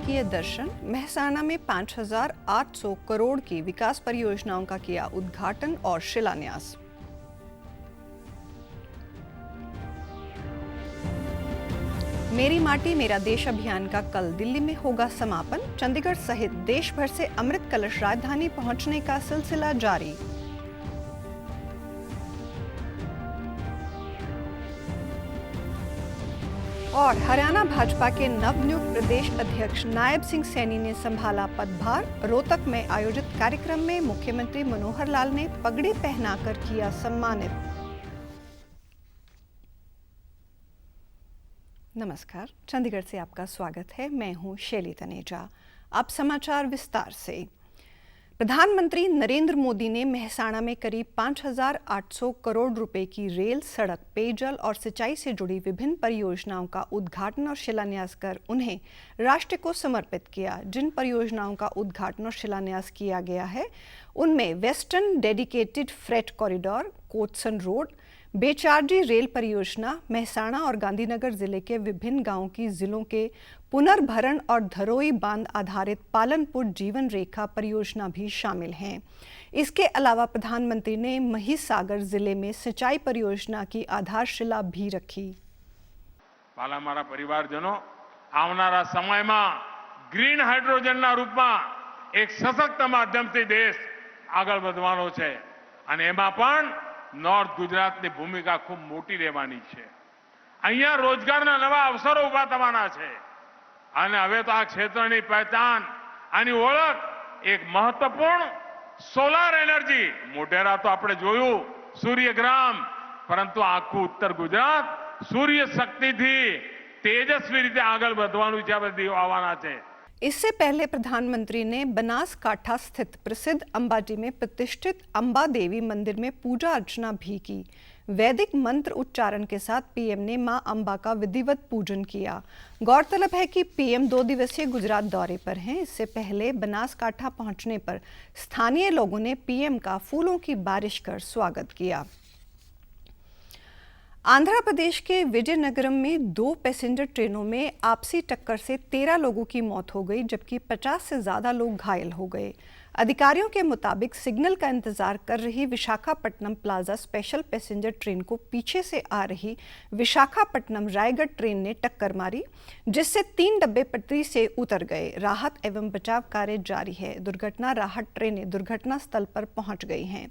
किए दर्शन। मेहसाणा में 5,800 करोड़ की विकास परियोजनाओं का किया उद्घाटन और शिलान्यास। मेरी माटी मेरा देश अभियान का कल दिल्ली में होगा समापन। चंडीगढ़ सहित देश भर से अमृत कलश राजधानी पहुंचने का सिलसिला जारी। और हरियाणा भाजपा के नवनियुक्त प्रदेश अध्यक्ष नायब सिंह सैनी ने संभाला पदभार। रोहतक में आयोजित कार्यक्रम में मुख्यमंत्री मनोहर लाल ने पगड़ी पहनाकर किया सम्मानित। नमस्कार, चंडीगढ़ से आपका स्वागत है। मैं हूं शैली तनेजा। अब समाचार विस्तार से। प्रधानमंत्री नरेंद्र मोदी ने मेहसाणा में करीब 5,800 करोड़ रुपए की रेल, सड़क, पेयजल और सिंचाई से जुड़ी विभिन्न परियोजनाओं का उद्घाटन और शिलान्यास कर उन्हें राष्ट्र को समर्पित किया। जिन परियोजनाओं का उद्घाटन और शिलान्यास किया गया है उनमें western dedicated freight corridor, Kotsan road, Becharaji rail परियोजना, मेहसाणा और गांधीनगर जिले के विभिन्न गांवों की जिलों के पुनर्भरण और धरोई बांध आधारित पालनपुर जीवन रेखा परियोजना भी शामिल हैं। इसके अलावा प्रधानमंत्री ने महिसागर जिले में सिंचाई परियोजना की आधारशिला भी रखी। मारा परिवारजनों, आवनारा समय में ग्रीन हाइड्रोजन रूप में एक सशक्त माध्यम से देश आगे बढ़वानो छे अने एमां पण नॉर्थ गुजरात की भूमिका खूब मोटी रहेवानी छे। अहींया रोजगारना नवा अवसरो उभा थवाना छे अने हवे तो आ क्षेत्रनी पहचान आनी ओळख एक महत्वपूर्ण सोलार एनर्जी, मोढेरा तो आपणे जोयुं सूर्यग्राम, परंतु आखું उत्तर गुजरात सूर्य शक्ति थी तेजस्वी रीते आगे बढ़वानुं छे, आववाना छे। इससे पहले प्रधानमंत्री ने बनासकांठा स्थित प्रसिद्ध अंबाजी में प्रतिष्ठित अंबा देवी मंदिर में पूजा अर्चना भी की। वैदिक मंत्र उच्चारण के साथ पीएम ने मां अंबा का विधिवत पूजन किया। गौरतलब है कि पीएम 2 दिवसीय गुजरात दौरे पर हैं। इससे पहले बनासकांठा पहुंचने पर स्थानीय लोगों ने पीएम का फूलों की बारिश कर स्वागत किया। आंध्र प्रदेश के विजयनगरम में 2 पैसेंजर ट्रेनों में आपसी टक्कर से 13 लोगों की मौत हो गई, जबकि 50 से ज्यादा लोग घायल हो गए। अधिकारियों के मुताबिक सिग्नल का इंतजार कर रही Visakhapatnam plaza special passenger train को पीछे से आ रही विशाखापट्टनम रायगढ़ ट्रेन ने टक्कर मारी, जिससे 3 डब्बे पटरी से उतर गए। राहत एवं बचाव कार्य जारी है। दुर्घटना राहत ट्रेनें दुर्घटना स्थल पर पहुंच गई हैं।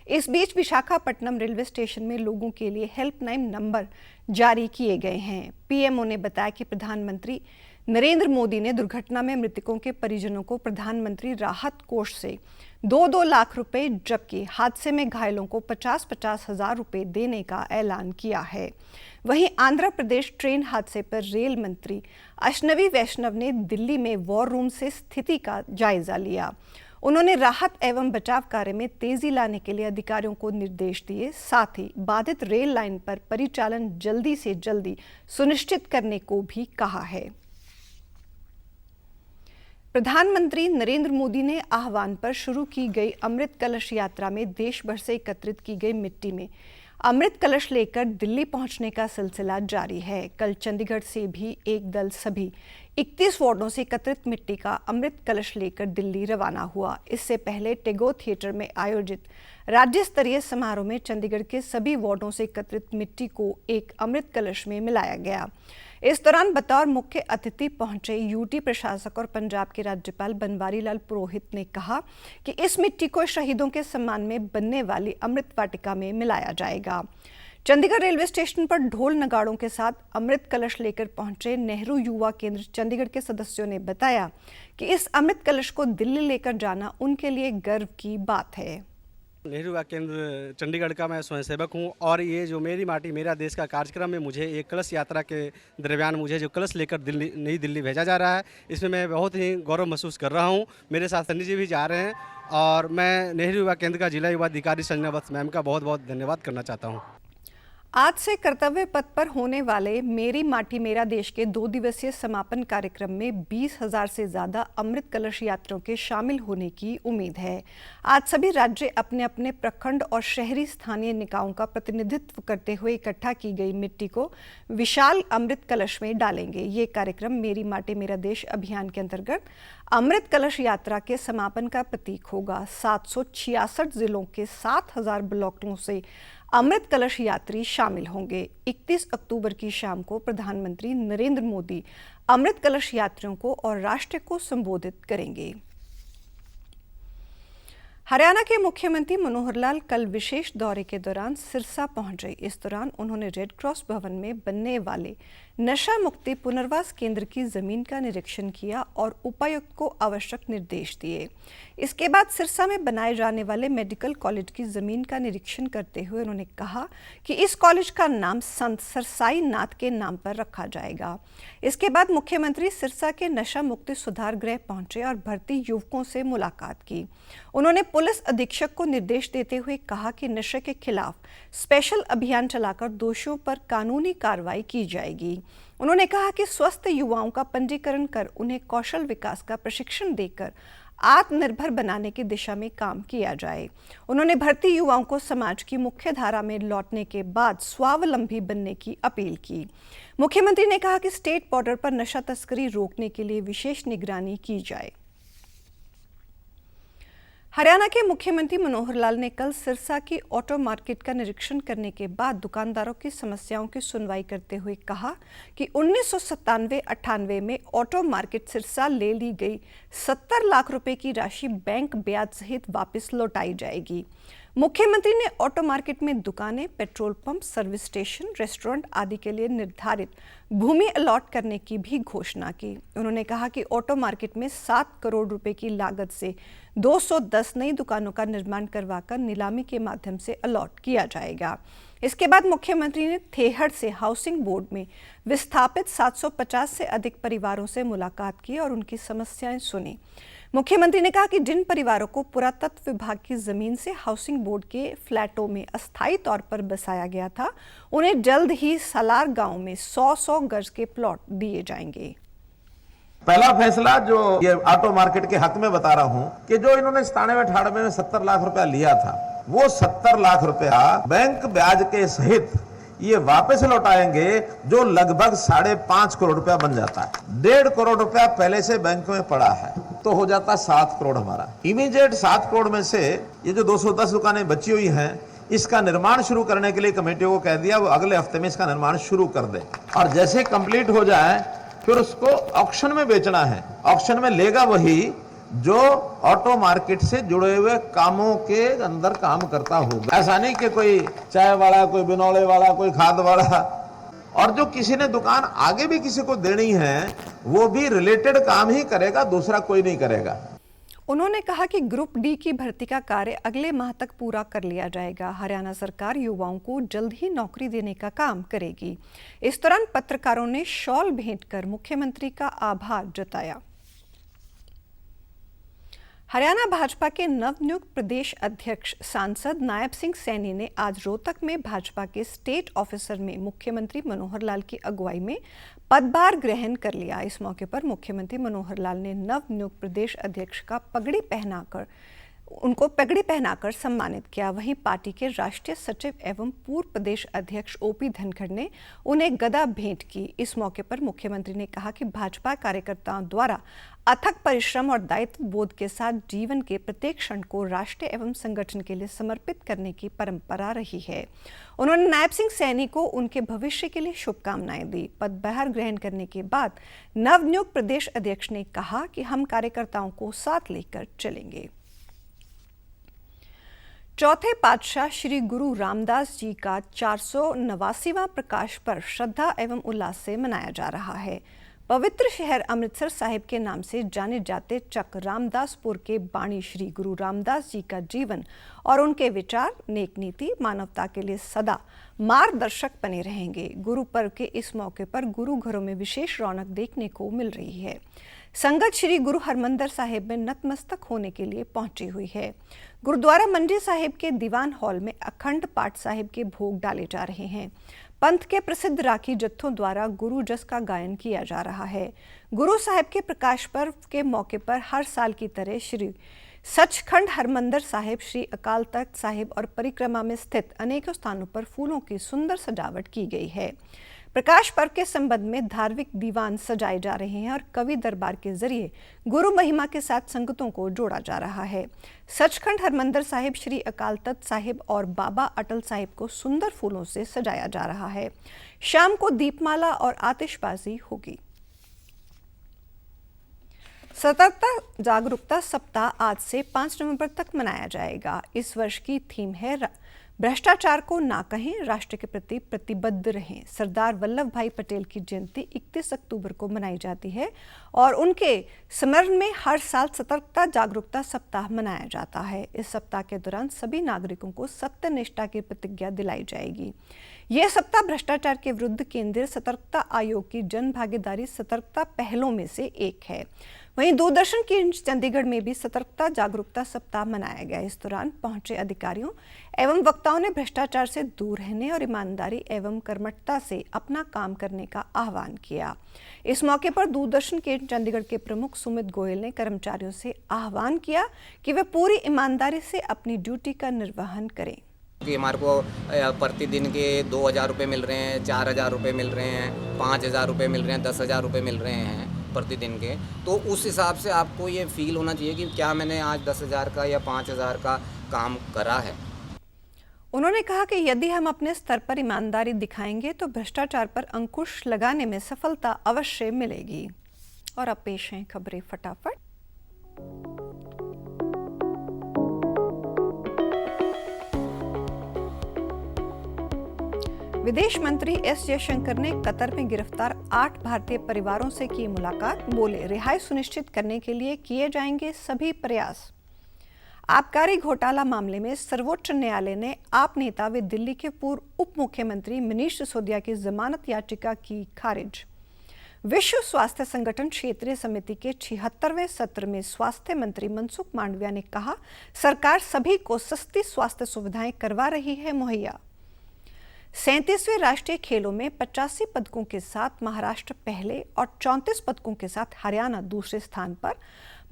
इस बीच विशाखापट्टनम रेलवे स्टेशन में लोगों के लिए हेल्पलाइन नंबर जारी किए गए हैं। पीएमओ ने बताया कि प्रधानमंत्री नरेंद्र मोदी ने दुर्घटना में मृतकों के परिजनों को प्रधानमंत्री राहत कोष से 2-2 लाख रुपए, जबकि हादसे में घायलों को 50-50 हजार रुपए देने का ऐलान किया है। वहीं आंध्र प्रदेश ट्रेन हादसे पर रेल मंत्री अश्विनी वैष्णव ने दिल्ली में वॉर रूम से स्थिति का जायजा लिया। उन्होंने राहत एवं बचाव कार्य में तेजी लाने के लिए अधिकारियों को निर्देश दिए। साथ ही बाधित रेल लाइन पर परिचालन जल्दी से जल्दी सुनिश्चित करने को भी कहा है। प्रधानमंत्री नरेंद्र मोदी ने आह्वान पर शुरू की गई अमृत कलश यात्रा में देश भर से एकत्रित की गई मिट्टी में अमृत कलश लेकर दिल्ली पहुंचने का सिलसिला जारी है। कल चंडीगढ़ से भी एक दल सभी 31 वार्डों से एकत्रित मिट्टी का अमृत कलश लेकर दिल्ली रवाना हुआ। इससे पहले टैगोर थिएटर में आयोजित राज्य स्तरीय समारोह में चंडीगढ़ के सभी वार्डों से एकत्रित मिट्टी को एक अमृत कलश में मिलाया गया। इस दौरान बतौर मुख्य अतिथि पहुंचे यूटी प्रशासक और पंजाब के राज्यपाल बनवारी लाल पुरोहित ने कहा कि इस मिट्टी को शहीदों के सम्मान में बनने वाली अमृत वाटिका में मिलाया जाएगा। चंडीगढ़ रेलवे स्टेशन पर ढोल नगाड़ों के साथ अमृत कलश लेकर पहुंचे नेहरू युवा केंद्र चंडीगढ़ के सदस्यों ने बताया कि इस अमृत कलश को दिल्ली लेकर जाना उनके लिए गर्व की बात है। नेहरू युवा केंद्र चंडीगढ़ का मैं स्वयंसेवक हूं और ये जो मेरी माटी मेरा देश का कार्यक्रम में मुझे एक कलश यात्रा के दरमियान मुझे जो कलश लेकर नई दिल्ली भेजा जा रहा है, इसमें मैं बहुत ही गौरव महसूस कर रहा हूं। मेरे साथ सन्नी जी भी जा रहे हैं और मैं नेहरू युवा केंद्र का जिला युवा अधिकारी संजना वत्स मैम का बहुत बहुत धन्यवाद करना चाहता हूँ। आज से कर्तव्य पथ पर होने वाले मेरी माटी मेरा देश के 2 दिवसीय समापन कार्यक्रम में 20,000 से ज्यादा अमृत कलश यात्रियों के शामिल होने की उम्मीद है। आज सभी राज्य अपने अपने प्रखंड और शहरी स्थानीय निकायों का प्रतिनिधित्व करते हुए इकट्ठा की गई मिट्टी को विशाल अमृत कलश में डालेंगे। ये कार्यक्रम मेरी माटी मेरा देश अभियान के अंतर्गत अमृत कलश यात्रा के समापन का प्रतीक होगा। 766 जिलों के 7,000 ब्लॉकों से अमृत कलश यात्री शामिल होंगे। 31 अक्टूबर की शाम को प्रधानमंत्री नरेंद्र मोदी अमृत कलश यात्रियों को और राष्ट्र को संबोधित करेंगे। हरियाणा के मुख्यमंत्री मनोहर लाल कल विशेष दौरे के दौरान सिरसा पहुंचे। इस दौरान उन्होंने रेड क्रॉस भवन में बनने वाले नशा मुक्ति पुनर्वास केंद्र की जमीन का निरीक्षण किया और उपायुक्त को आवश्यक निर्देश दिए। इसके बाद सिरसा में बनाए जाने वाले मेडिकल कॉलेज की जमीन का निरीक्षण करते हुए उन्होंने कहा कि इस कॉलेज का नाम संत सरसाई नाथ के नाम पर रखा जाएगा। इसके बाद मुख्यमंत्री सिरसा के नशा मुक्ति सुधार गृह पहुंचे और भर्ती युवकों से मुलाकात की। उन्होंने पुलिस अधीक्षक को निर्देश देते हुए कहा कि नशे के खिलाफ स्पेशल अभियान चलाकर दोषियों पर कानूनी कार्रवाई की जाएगी। उन्होंने कहा कि स्वस्थ युवाओं का पंजीकरण कर उन्हें कौशल विकास का प्रशिक्षण देकर आत्मनिर्भर बनाने की दिशा में काम किया जाए। उन्होंने भर्ती युवाओं को समाज की मुख्य धारा में लौटने के बाद स्वावलंबी बनने की अपील की। मुख्यमंत्री ने कहा कि स्टेट बॉर्डर पर नशा तस्करी रोकने के लिए विशेष निगरानी की जाए। हरियाणा के मुख्यमंत्री मनोहर लाल ने कल सिरसा की ऑटो मार्केट का निरीक्षण करने के बाद दुकानदारों की समस्याओं की सुनवाई करते हुए कहा कि 1997-98 में ऑटो मार्केट सिरसा ले ली गई 70 लाख रुपए की राशि बैंक ब्याज सहित वापस लौटाई जाएगी। मुख्यमंत्री ने ऑटो मार्केट में दुकानें, petrol pump, service station, restaurant आदि के लिए निर्धारित भूमि अलॉट करने की भी घोषणा की। उन्होंने कहा कि ऑटो मार्केट में 7 करोड़ रुपए की लागत से 210 नई दुकानों का निर्माण करवाकर नीलामी के माध्यम से अलॉट किया जाएगा। इसके बाद मुख्यमंत्री ने थेहड़ से हाउसिंग बोर्ड में विस्थापित 750 से अधिक परिवारों से मुलाकात की और उनकी समस्याएं सुनी। मुख्यमंत्री ने कहा कि जिन परिवारों को पुरातत्व विभाग की जमीन से हाउसिंग बोर्ड के फ्लैटों में अस्थायी तौर पर बसाया गया था, उन्हें जल्द ही सालार गांव में 100 गज के प्लॉट दिए जाएंगे। पहला फैसला जो ये ऑटो मार्केट के हक में बता रहा हूं कि जो इन्होंने 97-98 में 70 लाख रुपया लिया था, वो 70 लाख रुपया बैंक ब्याज के सहित ये वापस लौटाएंगे, जो लगभग 5.5 करोड़ रुपया बन जाता है। 1.5 करोड़ रुपया पहले से बैंक में पड़ा है, तो हो जाता 7 करोड़ हमारा। इमीडिएट 7 करोड़ में से ये जो 210 दुकानें बची हुई हैं, इसका निर्माण शुरू करने के लिए कमेटियों को कह दिया वो अगले हफ्ते में इसका निर्माण शुरू कर दे, और जैसे कंप्लीट हो जाए फिर उसको ऑक्शन में बेचना है। ऑक्शन में लेगा वही जो ऑटो मार्केट से जुड़े हुए कामों के अंदर काम करता होगा। ऐसा नहीं कि कोई चाय वाला, कोई बिनौले वाला, कोई खाद वाला, और जो किसी ने दुकान आगे भी किसी को देनी है वो भी रिलेटेड काम ही करेगा, दूसरा कोई नहीं करेगा। उन्होंने कहा कि ग्रुप डी की भर्ती का कार्य अगले माह तक पूरा कर लिया जाएगा। हरियाणा सरकार युवाओं को जल्द ही नौकरी देने का काम करेगी। इस दौरान पत्रकारों ने शॉल भेंट कर मुख्यमंत्री का आभार जताया। हरियाणा भाजपा के नवनियुक्त प्रदेश अध्यक्ष सांसद नायब सिंह सैनी ने आज रोहतक में भाजपा के स्टेट ऑफिसर में मुख्यमंत्री मनोहर लाल की अगुवाई में पदभार ग्रहण कर लिया। इस मौके पर मुख्यमंत्री मनोहर लाल ने नवनियुक्त प्रदेश अध्यक्ष का पगड़ी पहनाकर सम्मानित किया। वहीं पार्टी के राष्ट्रीय सचिव एवं पूर्व प्रदेश अध्यक्ष ओपी धनखड़ ने उन्हें गदा भेंट की। इस मौके पर मुख्यमंत्री ने कहा कि भाजपा कार्यकर्ताओं द्वारा अथक परिश्रम और दायित्व बोध के साथ जीवन के प्रत्येक क्षण को राष्ट्र एवं संगठन के लिए समर्पित करने की परंपरा रही है। उन्होंने नायब सिंह सैनी को उनके भविष्य के लिए शुभकामनाएं दी। पदभार ग्रहण करने के बाद नवनियुक्त प्रदेश अध्यक्ष ने कहा कि हम कार्यकर्ताओं को साथ लेकर चलेंगे। चौथे पातशाह श्री गुरु रामदास जी का 489वां प्रकाश पर्व श्रद्धा एवं उल्लास से मनाया जा रहा है। पवित्र शहर अमृतसर साहिब के नाम से जाने जाते चक रामदासपुर के बाणी श्री गुरु रामदास जी का जीवन और उनके विचार, नेक नीति मानवता के लिए सदा मार्गदर्शक बने रहेंगे। गुरु पर्व के इस मौके पर गुरु घरों में विशेष रौनक देखने को मिल रही है। संगत श्री गुरु हरमंदिर साहिब में नतमस्तक होने के लिए पहुंची हुई है। गुरुद्वारा मंडी साहिब के दीवान हॉल में अखंड पाठ साहिब के भोग डाले जा रहे हैं। पंथ के प्रसिद्ध राखी जत्थों द्वारा गुरु जस का गायन किया जा रहा है। गुरु साहिब के प्रकाश पर्व के मौके पर हर साल की तरह श्री सचखंड हरमंदिर साहिब, श्री अकाल तख्त साहिब और परिक्रमा में स्थित अनेकों स्थानों पर फूलों की सुंदर सजावट की गई है। प्रकाश पर्व के संबंध में धार्मिक दीवान सजाए जा रहे हैं और कवि दरबार के जरिए गुरु महिमा के साथ संगतों को जोड़ा जा रहा है। सचखंड हरमंदिर साहिब, श्री अकाल तख्त साहिब और बाबा अटल साहिब को सुंदर फूलों से सजाया जा रहा है। शाम को दीपमाला और आतिशबाजी होगी। सतर्कता जागरूकता सप्ताह आज से 5 नवंबर तक मनाया जाएगा। इस वर्ष की थीम है भ्रष्टाचार को ना कहें, राष्ट्र के प्रति प्रतिबद्ध रहें। सरदार वल्लभ भाई पटेल की जयंती 31 अक्टूबर को मनाई जाती है और उनके स्मरण में हर साल सतर्कता जागरूकता सप्ताह मनाया जाता है। इस सप्ताह के दौरान सभी नागरिकों को सत्यनिष्ठा की प्रतिज्ञा दिलाई जाएगी। यह सप्ताह भ्रष्टाचार के विरुद्ध केंद्रीय सतर्कता आयोग की जन भागीदारी सतर्कता पहलों में से एक है। वहीं दूरदर्शन की चंडीगढ़ में भी सतर्कता जागरूकता सप्ताह मनाया गया। इस दौरान पहुंचे अधिकारियों एवं वक्ताओं ने भ्रष्टाचार से दूर रहने और ईमानदारी एवं कर्मठता से अपना काम करने का आह्वान किया। इस मौके पर दूरदर्शन के चंडीगढ़ के प्रमुख सुमित गोयल ने कर्मचारियों से आह्वान किया कि वे पूरी ईमानदारी से अपनी ड्यूटी का निर्वहन करें। कि हमारे को प्रतिदिन के 2,000 रुपये मिल रहे हैं, 4,000 रुपये मिल रहे हैं, 5,000 रुपये मिल रहे हैं, 10,000 रुपये मिल रहे हैं प्रतिदिन के। तो उस हिसाब से आपको ये फील होना चाहिए कि क्या मैंने आज 10,000 का या 5,000 का काम करा है। उन्होंने कहा कि यदि हम अपने स्तर पर ईमानदारी दिखाएंगे तो भ्रष्टाचार पर अंकुश लगाने में सफलता अवश्य मिलेगी। और अब पेश हैं खबरें फटाफट। विदेश मंत्री एस जयशंकर ने कतर में गिरफ्तार 8 भारतीय परिवारों से की मुलाकात। बोले, रिहाई सुनिश्चित करने के लिए किए जाएंगे सभी प्रयास। आबकारी घोटाला मामले में सर्वोच्च न्यायालय ने आप नेता व दिल्ली के पूर्व उप मुख्यमंत्री मनीष सिसोदिया की जमानत याचिका की खारिज। विश्व स्वास्थ्य संगठन क्षेत्रीय समिति के 76वें सत्र में स्वास्थ्य मंत्री मनसुख मांडविया ने कहा, सरकार सभी को सस्ती स्वास्थ्य सुविधाएं करवा रही है मुहैया। 37वें राष्ट्रीय खेलों में 85 पदकों के साथ महाराष्ट्र पहले और 34 पदकों के साथ हरियाणा दूसरे स्थान पर।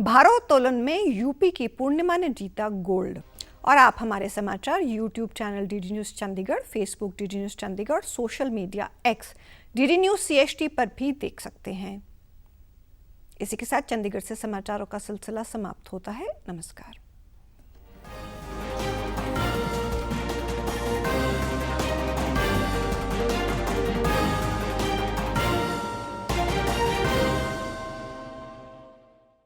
भारोत्तोलन में यूपी की पूर्णिमा ने जीता गोल्ड। और आप हमारे समाचार YouTube channel DD news Chandigarh, Facebook DD news Chandigarh, social media x DD news CHT पर भी देख सकते हैं। इसी के साथ चंडीगढ़ से समाचारों का सिलसिला समाप्त होता है। नमस्कार।